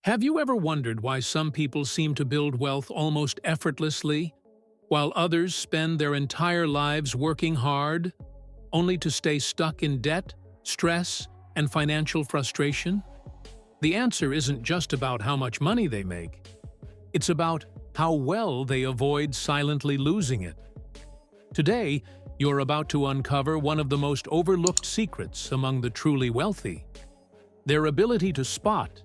Have you ever wondered why some people seem to build wealth almost effortlessly, while others spend their entire lives working hard, only to stay stuck in debt, stress, and financial frustration? The answer isn't just about how much money they make. It's about how well they avoid silently losing it. Today, you're about to uncover one of the most overlooked secrets among the truly wealthy: their ability to spot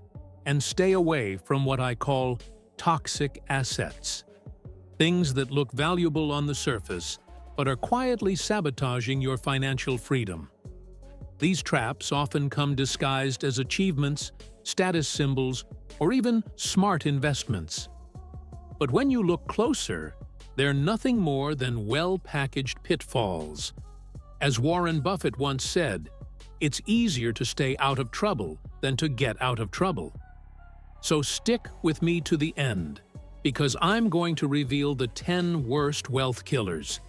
and stay away from what I call toxic assets. Things that look valuable on the surface, but are quietly sabotaging your financial freedom. These traps often come disguised as achievements, status symbols, or even smart investments. But when you look closer, they're nothing more than well-packaged pitfalls. As Warren Buffett once said, "It's easier to stay out of trouble than to get out of trouble." So stick with me to the end, because I'm going to reveal the 10 worst wealth killers.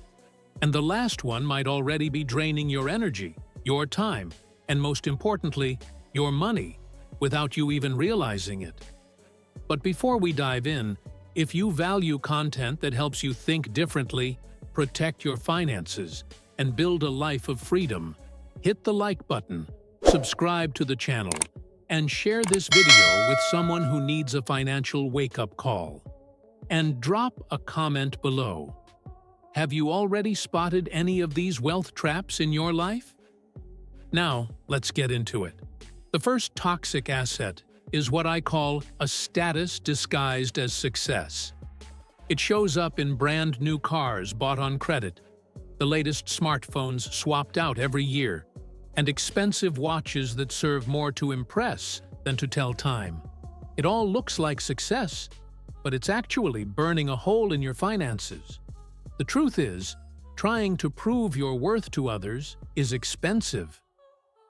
And the last one might already be draining your energy, your time, and most importantly, your money, without you even realizing it. But before we dive in, if you value content that helps you think differently, protect your finances, and build a life of freedom, hit the like button, subscribe to the channel, and share this video with someone who needs a financial wake-up call. And drop a comment below. Have you already spotted any of these wealth traps in your life? Now, let's get into it. The first toxic asset is what I call a status disguised as success. It shows up in brand new cars bought on credit, the latest smartphones swapped out every year, and expensive watches that serve more to impress than to tell time. It all looks like success, but it's actually burning a hole in your finances. The truth is, trying to prove your worth to others is expensive.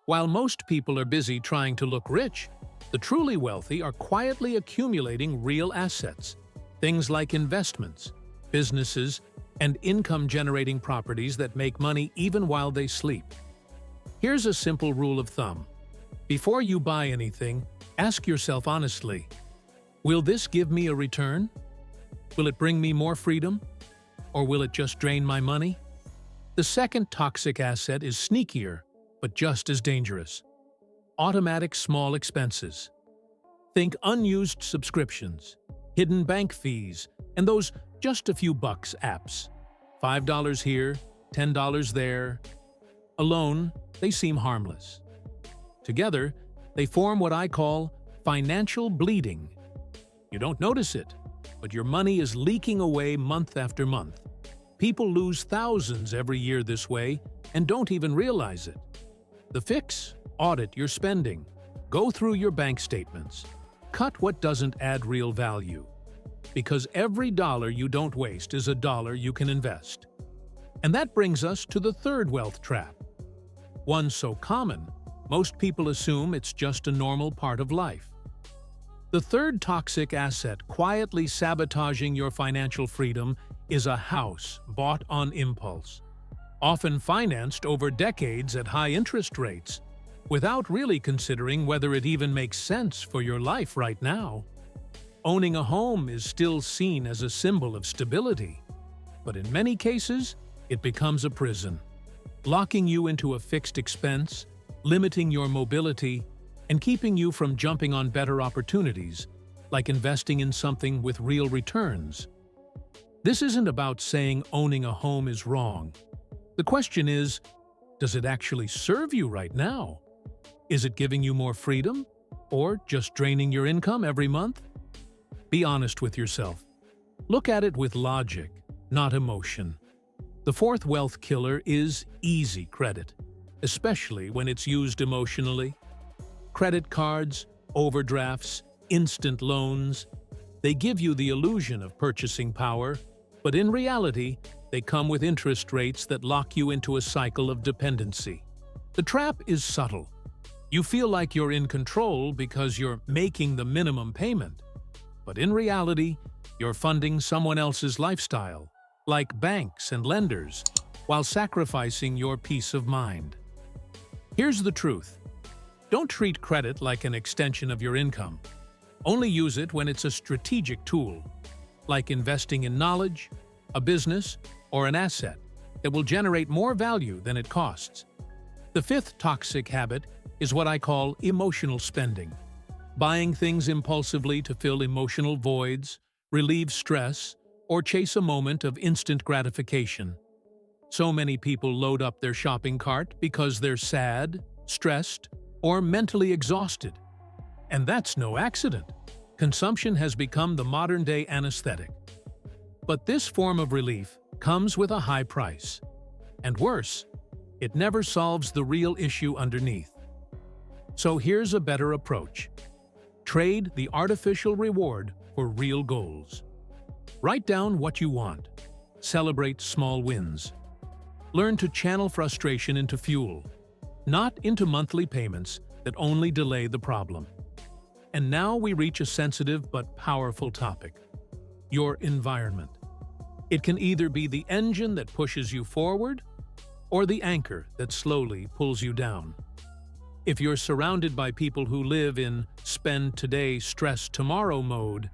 While most people are busy trying to look rich, the truly wealthy are quietly accumulating real assets, things like investments, businesses, and income-generating properties that make money even while they sleep. Here's a simple rule of thumb. Before you buy anything, ask yourself honestly, will this give me a return? Will it bring me more freedom? Or will it just drain my money? The second toxic asset is sneakier, but just as dangerous. Automatic small expenses. Think unused subscriptions, hidden bank fees, and those just a few bucks apps. $5 here, $10 there. Alone, they seem harmless. Together, they form what I call financial bleeding. You don't notice it, but your money is leaking away month after month. People lose thousands every year this way and don't even realize it. The fix? Audit your spending. Go through your bank statements. Cut what doesn't add real value. Because every dollar you don't waste is a dollar you can invest. And that brings us to the third wealth trap. One so common, most people assume it's just a normal part of life. The third toxic asset quietly sabotaging your financial freedom is a house bought on impulse, often financed over decades at high interest rates, without really considering whether it even makes sense for your life right now. Owning a home is still seen as a symbol of stability, but in many cases, it becomes a prison, locking you into a fixed expense, limiting your mobility, and keeping you from jumping on better opportunities, like investing in something with real returns. This isn't about saying owning a home is wrong. The question is, does it actually serve you right now? Is it giving you more freedom, or just draining your income every month? Be honest with yourself. Look at it with logic, not emotion. The fourth wealth killer is easy credit, especially when it's used emotionally. Credit cards, overdrafts, instant loans, they give you the illusion of purchasing power, but in reality, they come with interest rates that lock you into a cycle of dependency. The trap is subtle. You feel like you're in control because you're making the minimum payment. But in reality, you're funding someone else's lifestyle, like banks and lenders, while sacrificing your peace of mind. Here's the truth. Don't treat credit like an extension of your income. Only use it when it's a strategic tool, like investing in knowledge, a business, or an asset that will generate more value than it costs. The fifth toxic habit is what I call emotional spending. Buying things impulsively to fill emotional voids, relieve stress, or chase a moment of instant gratification. So many people load up their shopping cart because they're sad, stressed, or mentally exhausted. And that's no accident. Consumption has become the modern-day anesthetic. But this form of relief comes with a high price. And worse, it never solves the real issue underneath. So here's a better approach. Trade the artificial reward for real goals. Write down what you want. Celebrate small wins. Learn to channel frustration into fuel, not into monthly payments that only delay the problem. And now we reach a sensitive but powerful topic: your environment. It can either be the engine that pushes you forward or the anchor that slowly pulls you down. If you're surrounded by people who live in spend today, stress tomorrow mode,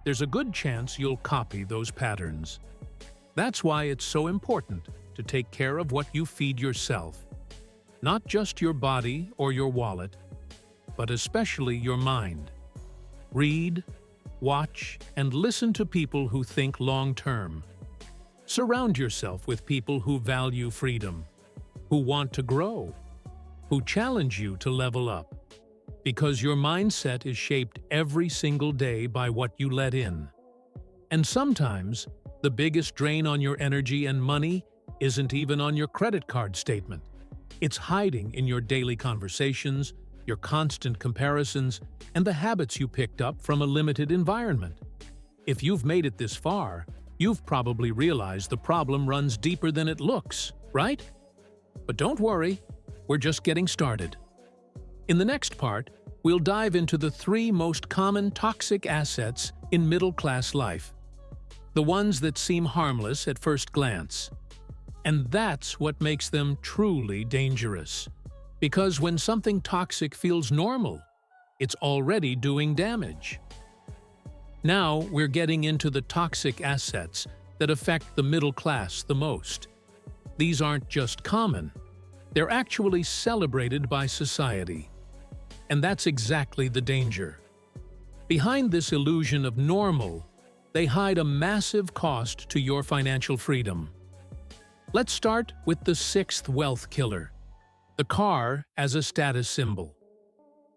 there's a good chance you'll copy those patterns. That's why it's so important to take care of what you feed yourself. Not just your body or your wallet, but especially your mind. Read, watch, and listen to people who think long-term. Surround yourself with people who value freedom, who want to grow, who challenge you to level up. Because your mindset is shaped every single day by what you let in. And sometimes, the biggest drain on your energy and money isn't even on your credit card statement. It's hiding in your daily conversations, your constant comparisons, and the habits you picked up from a limited environment. If you've made it this far, you've probably realized the problem runs deeper than it looks, right? But don't worry, we're just getting started. In the next part, we'll dive into the 3 most common toxic assets in middle-class life. The ones that seem harmless at first glance. And that's what makes them truly dangerous. Because when something toxic feels normal, it's already doing damage. Now we're getting into the toxic assets that affect the middle class the most. These aren't just common. They're actually celebrated by society. And that's exactly the danger. Behind this illusion of normal, they hide a massive cost to your financial freedom. Let's start with the 6th wealth killer: the car as a status symbol.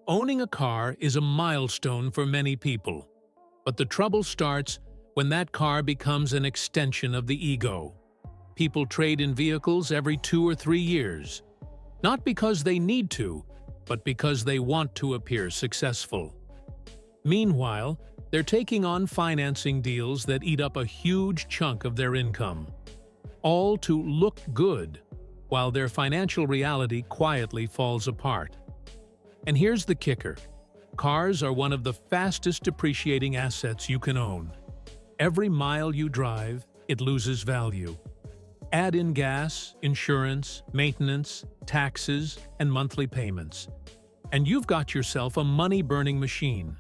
Owning a car is a milestone for many people, but the trouble starts when that car becomes an extension of the ego. People trade in vehicles every 2 or 3 years, not because they need to, but because they want to appear successful. Meanwhile, they're taking on financing deals that eat up a huge chunk of their income, all to look good, while their financial reality quietly falls apart. And here's the kicker: cars are one of the fastest depreciating assets you can own. Every mile you drive, it loses value. Add in gas, insurance, maintenance, taxes, and monthly payments, and you've got yourself a money-burning machine.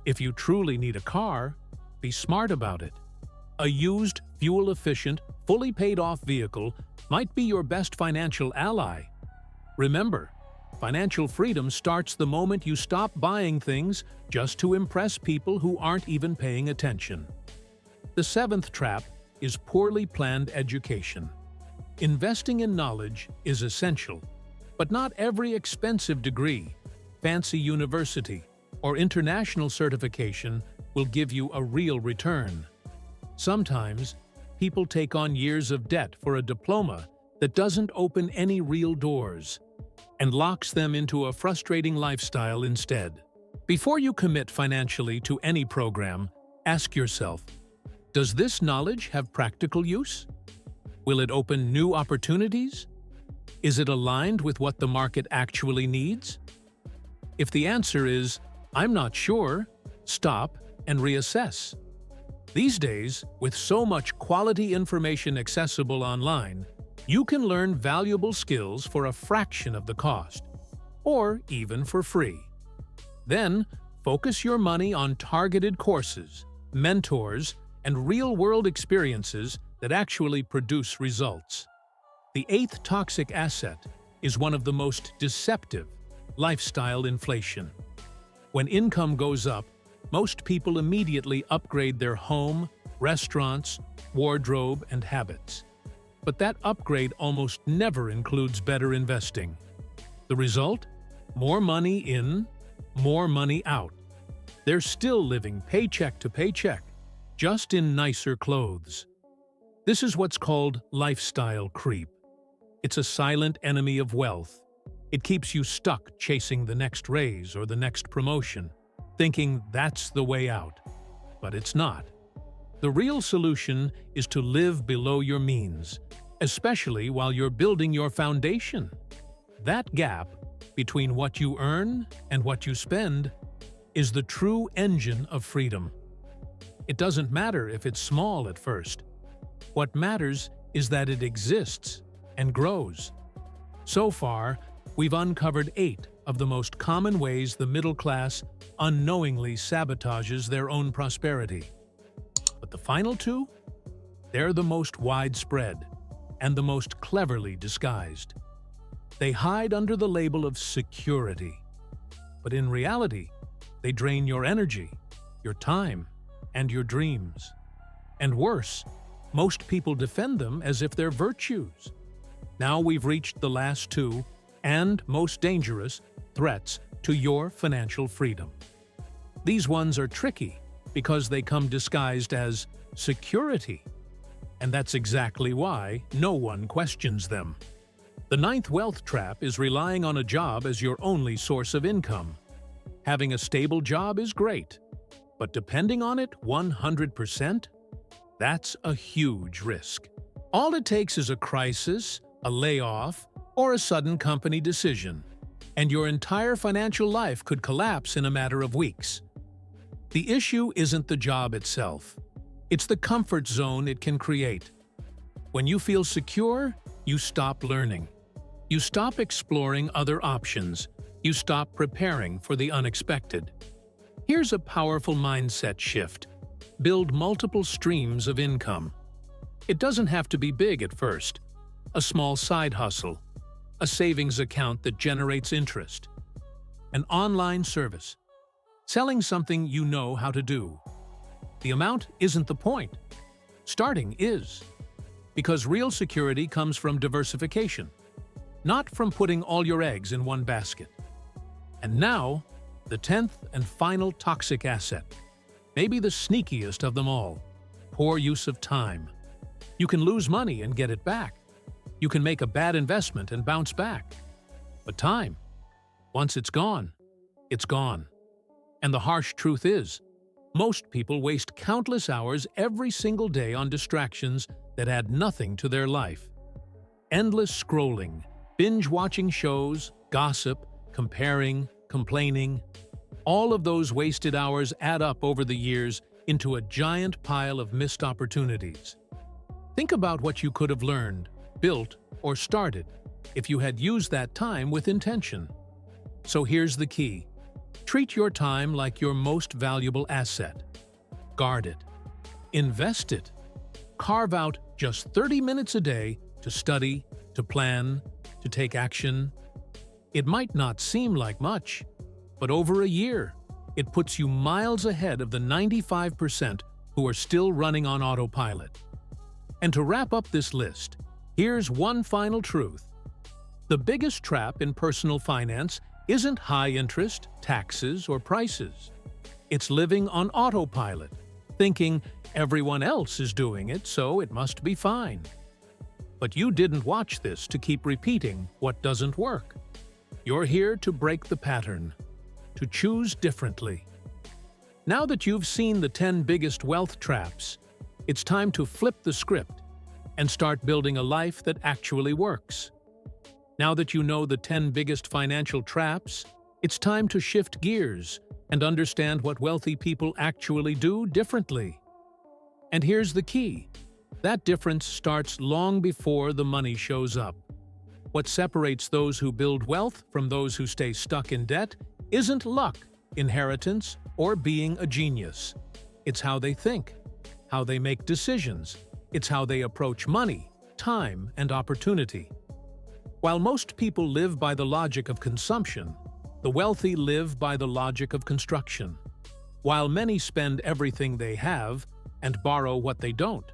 If you truly need a car, be smart about it. A used, fuel-efficient, fully paid-off vehicle might be your best financial ally. Remember, financial freedom starts the moment you stop buying things just to impress people who aren't even paying attention. The 7th trap is poorly planned education. Investing in knowledge is essential, but not every expensive degree, fancy university, or international certification will give you a real return. Sometimes, people take on years of debt for a diploma that doesn't open any real doors and locks them into a frustrating lifestyle instead. Before you commit financially to any program, ask yourself, does this knowledge have practical use? Will it open new opportunities? Is it aligned with what the market actually needs? If the answer is, I'm not sure, stop and reassess. These days, with so much quality information accessible online, you can learn valuable skills for a fraction of the cost, or even for free. Then, Focus your money on targeted courses, mentors, and real-world experiences that actually produce results. The eighth toxic asset is one of the most deceptive: lifestyle inflation. When income goes up, most people immediately upgrade their home, restaurants, wardrobe, and habits. But that upgrade almost never includes better investing. The result? More money in, more money out. They're still living paycheck to paycheck, just in nicer clothes. This is what's called lifestyle creep. It's a silent enemy of wealth. It keeps you stuck chasing the next raise or the next promotion, thinking that's the way out. But it's not. The real solution is to live below your means, especially while you're building your foundation. That gap between what you earn and what you spend is the true engine of freedom. It doesn't matter if it's small at first. What matters is that it exists and grows. So far, we've uncovered 8 of the most common ways the middle class unknowingly sabotages their own prosperity. But the final 2? They're the most widespread and the most cleverly disguised. They hide under the label of security. But in reality, they drain your energy, your time, and your dreams. And worse, most people defend them as if they're virtues. Now we've reached the last 2, and most dangerous, threats to your financial freedom. These ones are tricky because they come disguised as security. And that's exactly why no one questions them. The 9th wealth trap is relying on a job as your only source of income. Having a stable job is great, but depending on it 100%? That's a huge risk. All it takes is a crisis, a layoff, or a sudden company decision, and your entire financial life could collapse in a matter of weeks. The issue isn't the job itself. It's the comfort zone it can create. When you feel secure, you stop learning. You stop exploring other options. You stop preparing for the unexpected. Here's a powerful mindset shift. Build multiple streams of income. It doesn't have to be big at first. A small side hustle, a savings account that generates interest, an online service, selling something you know how to do. The amount isn't the point. Starting is. Because real security comes from diversification, not from putting all your eggs in one basket. And now, the 10th and final toxic asset, maybe the sneakiest of them all: poor use of time. You can lose money and get it back. You can make a bad investment and bounce back. But time, once it's gone, it's gone. And the harsh truth is, most people waste countless hours every single day on distractions that add nothing to their life. Endless scrolling, binge-watching shows, gossip, comparing, complaining. All of those wasted hours add up over the years into a giant pile of missed opportunities. Think about what you could have learned, built, or started if you had used that time with intention. So here's the key. Treat your time like your most valuable asset. Guard it. Invest it. Carve out just 30 minutes a day to study, to plan, to take action. It might not seem like much, but over a year, it puts you miles ahead of the 95% who are still running on autopilot. And to wrap up this list, here's one final truth. The biggest trap in personal finance isn't high interest, taxes, or prices. It's living on autopilot, thinking everyone else is doing it, so it must be fine. But you didn't watch this to keep repeating what doesn't work. You're here to break the pattern, to choose differently. Now that you've seen the 10 biggest wealth traps, it's time to flip the script and start building a life that actually works. Now that you know the 10 biggest financial traps, it's time to shift gears and understand what wealthy people actually do differently. And here's the key. That difference starts long before the money shows up. What separates those who build wealth from those who stay stuck in debt isn't luck, inheritance, or being a genius. It's how they think, how they make decisions. It's how they approach money, time, and opportunity. While most people live by the logic of consumption, the wealthy live by the logic of construction. While many spend everything they have and borrow what they don't,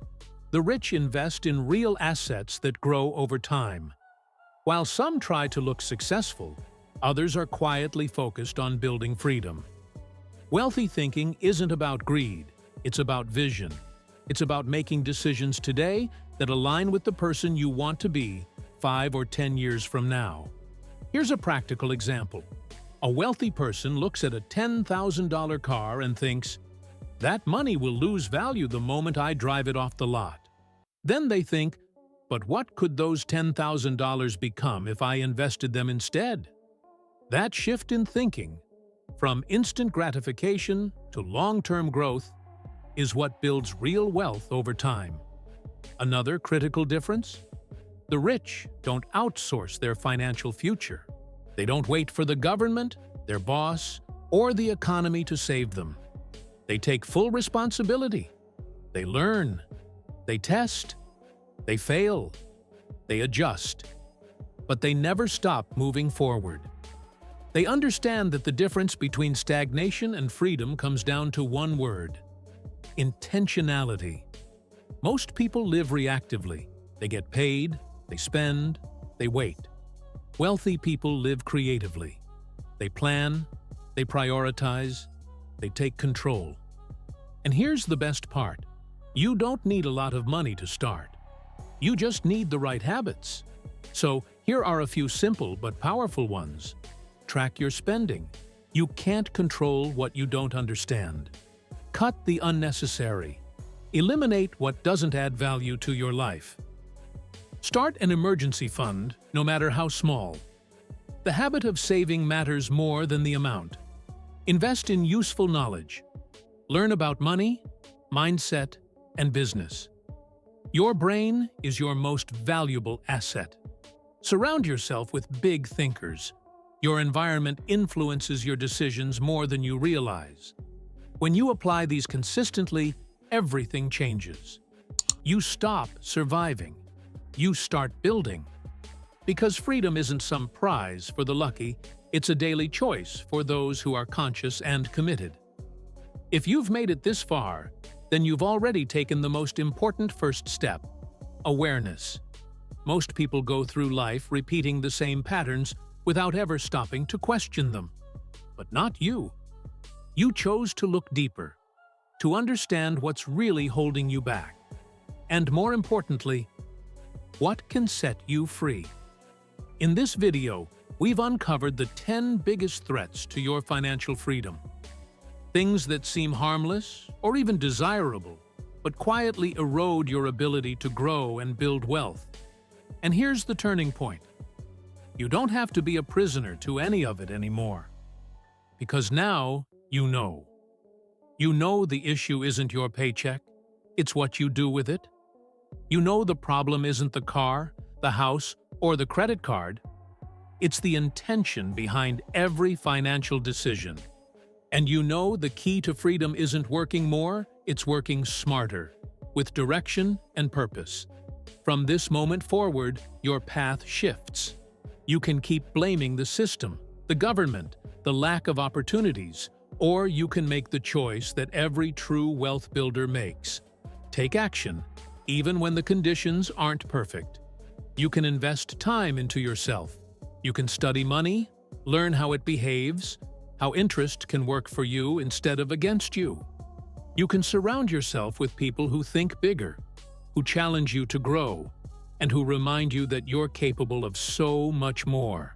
the rich invest in real assets that grow over time. While some try to look successful, others are quietly focused on building freedom. Wealthy thinking isn't about greed, it's about vision. It's about making decisions today that align with the person you want to be 5 or 10 years from now. Here's a practical example. A wealthy person looks at a $10,000 car and thinks, "That money will lose value the moment I drive it off the lot." Then they think, "But what could those $10,000 become if I invested them instead?" That shift in thinking, from instant gratification to long-term growth, is what builds real wealth over time. Another critical difference? The rich don't outsource their financial future. They don't wait for the government, their boss, or the economy to save them. They take full responsibility. They learn. They test. They fail. They adjust. But they never stop moving forward. They understand that the difference between stagnation and freedom comes down to one word: intentionality. Most people live reactively. They get paid, they spend, they wait. Wealthy people live creatively. They plan, they prioritize, they take control. And here's the best part. You don't need a lot of money to start. You just need the right habits. So here are a few simple but powerful ones. Track your spending. You can't control what you don't understand. Cut the unnecessary. Eliminate what doesn't add value to your life. Start an emergency fund, no matter how small. The habit of saving matters more than the amount. Invest in useful knowledge. Learn about money, mindset, and business. Your brain is your most valuable asset. Surround yourself with big thinkers. Your environment influences your decisions more than you realize. When you apply these consistently, everything changes. You stop surviving. You start building. Because freedom isn't some prize for the lucky, it's a daily choice for those who are conscious and committed. If you've made it this far, then you've already taken the most important first step: awareness. Most people go through life repeating the same patterns without ever stopping to question them. But not you. You chose to look deeper, to understand what's really holding you back. And more importantly, what can set you free? In this video, we've uncovered the 10 biggest threats to your financial freedom. Things that seem harmless or even desirable, but quietly erode your ability to grow and build wealth. And here's the turning point. You don't have to be a prisoner to any of it anymore. Because now, you know. You know the issue isn't your paycheck, it's what you do with it. You know the problem isn't the car, the house, or the credit card. It's the intention behind every financial decision. And you know the key to freedom isn't working more, it's working smarter, with direction and purpose. From this moment forward, your path shifts. You can keep blaming the system, the government, the lack of opportunities, or you can make the choice that every true wealth builder makes. Take action, even when the conditions aren't perfect. You can invest time into yourself. You can study money, learn how it behaves, how interest can work for you instead of against you. You can surround yourself with people who think bigger, who challenge you to grow, and who remind you that you're capable of so much more.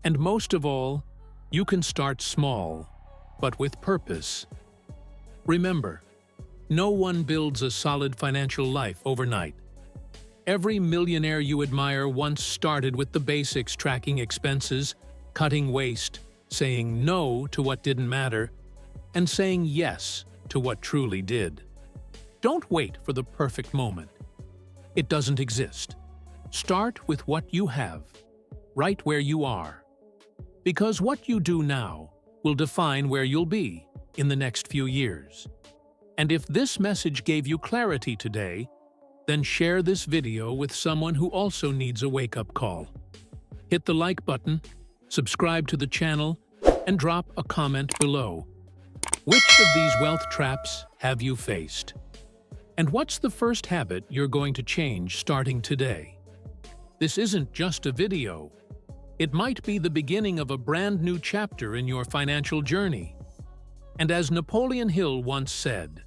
And most of all, you can start small, but with purpose. Remember, no one builds a solid financial life overnight. Every millionaire you admire once started with the basics: tracking expenses, cutting waste, saying no to what didn't matter, and saying yes to what truly did. Don't wait for the perfect moment. It doesn't exist. Start with what you have, right where you are. Because what you do now will define where you'll be in the next few years. And if this message gave you clarity today, then share this video with someone who also needs a wake-up call. Hit the like button, subscribe to the channel, and drop a comment below. Which of these wealth traps have you faced? And what's the first habit you're going to change starting today? This isn't just a video. It might be the beginning of a brand new chapter in your financial journey. And as Napoleon Hill once said,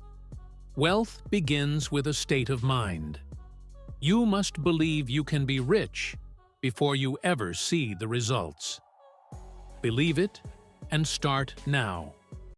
wealth begins with a state of mind. You must believe you can be rich before you ever see the results. Believe it and start now.